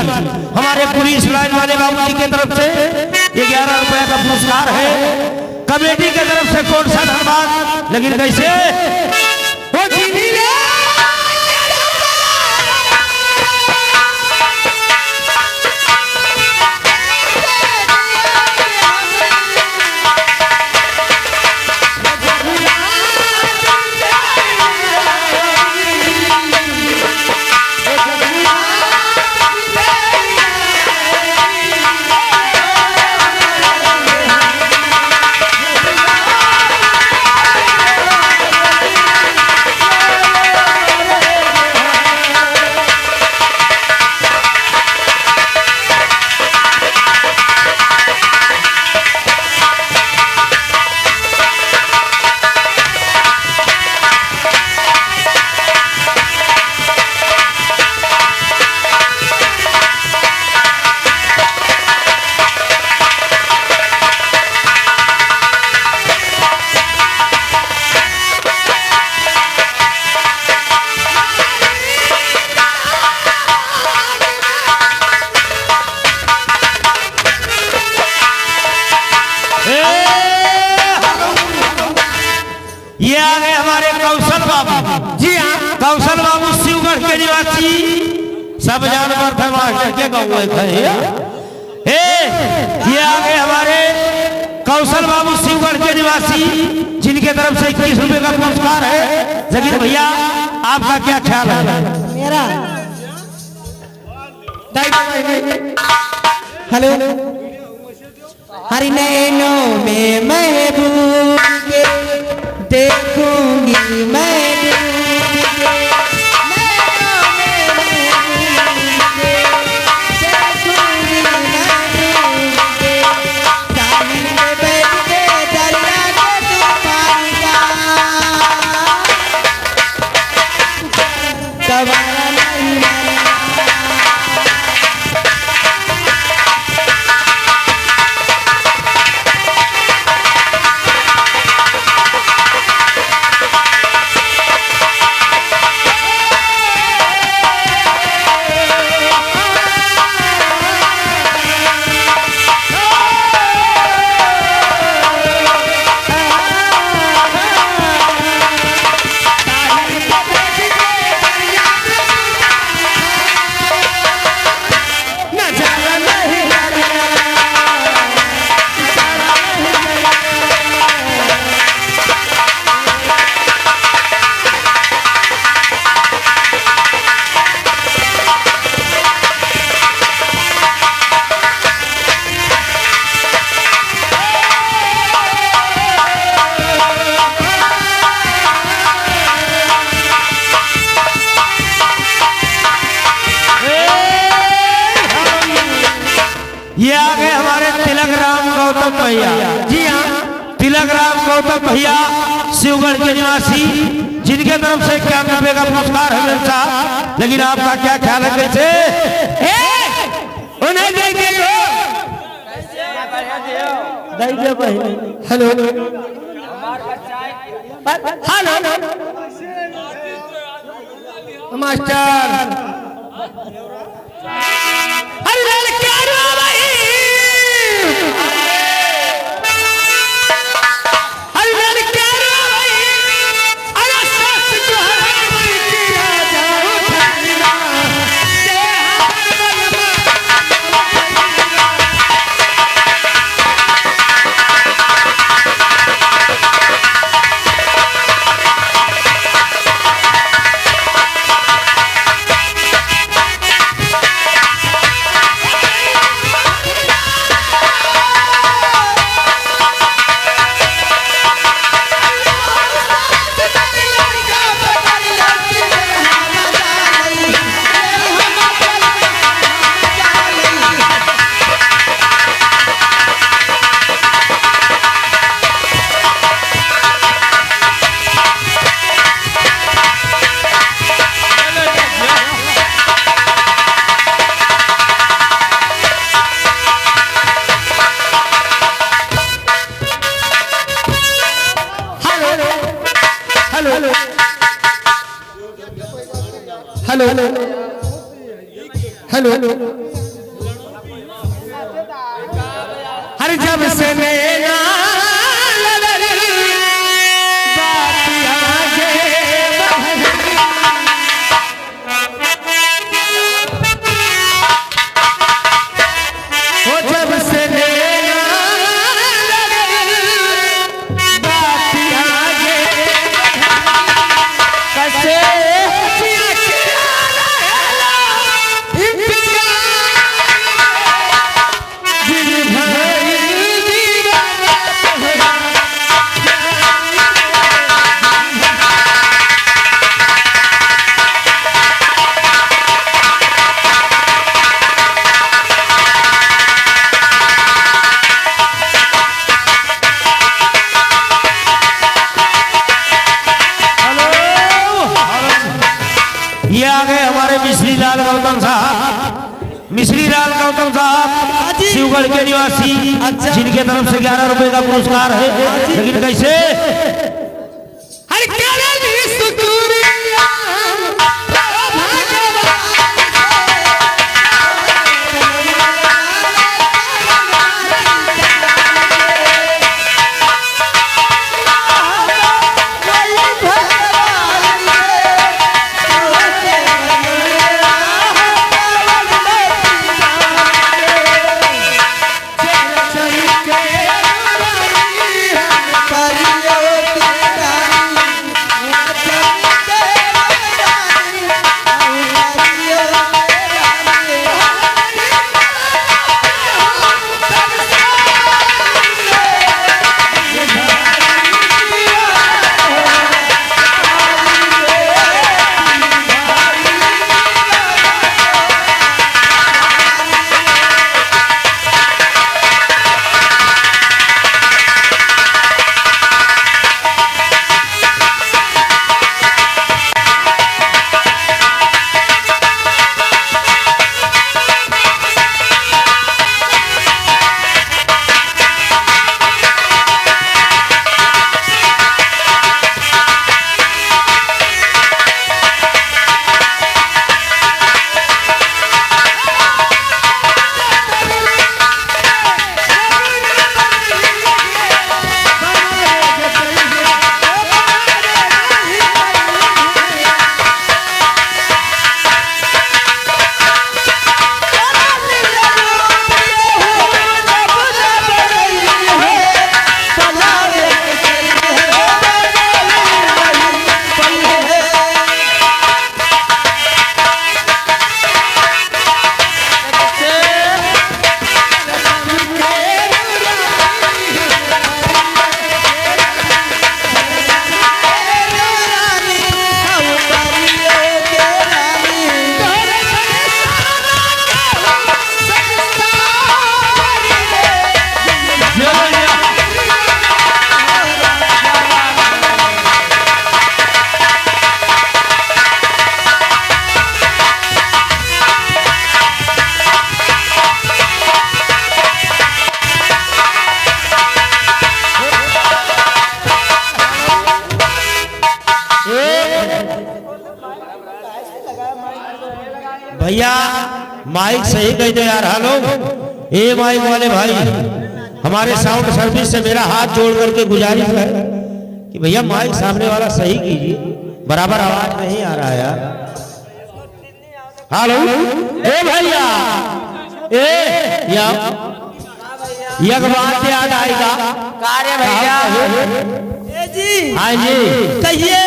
निवासी हमारे police line वाले बाबू जी की तरफ से ये 11 रुपए का पुरस्कार है। कमेटी की तरफ से कौन सा धन्यवाद, लेकिन कैसे वो चीनी ले ये आ गए हमारे कौशल बाबू। जी हाँ, कौशल बाबू शिवगढ़ के निवासी, सब जानवर थे मास्टर के गौए थे। ये आ गए हमारे कौशल बाबू शिवगढ़ के निवासी, जिनके तरफ से 21 रुपए का पुरस्कार है। जगीर भैया, आपका क्या ख्याल है? मेरा हेलो, हरि नैनों में महबूब के देखूंगी मैं ये आ गए हमारे तिलक राम गौतम भैया। जी हाँ, तिलक राम गौतम भैया शिवगढ़ के निवासी, जिनके तरफ से 51 रुपए का पुरस्कार है मेरे साथ। लेकिन आपका क्या ख्याल है? कैसे उन्हें देंगे? Hello hello master, hello hello hello जब से नैना मिश्री लाल गौतम साहब, मिश्री लाल गौतम साहब शिवगढ़ के निवासी, जिनके तरफ से 11 रुपए का पुरस्कार है। लेकिन कैसे भैया माइक सही कह दो यार। हेलो ए माइक वाले भाई, हमारे साउंड सर्विस से मेरा हाथ जोड़ करके गुजारिश है कि भैया माइक सामने वाला सही कीजिए, बराबर आवाज नहीं आ रहा यार। हेलो ए भैया, ए एक बात याद आएगा। कार्य भैया हाँ जी कहिए।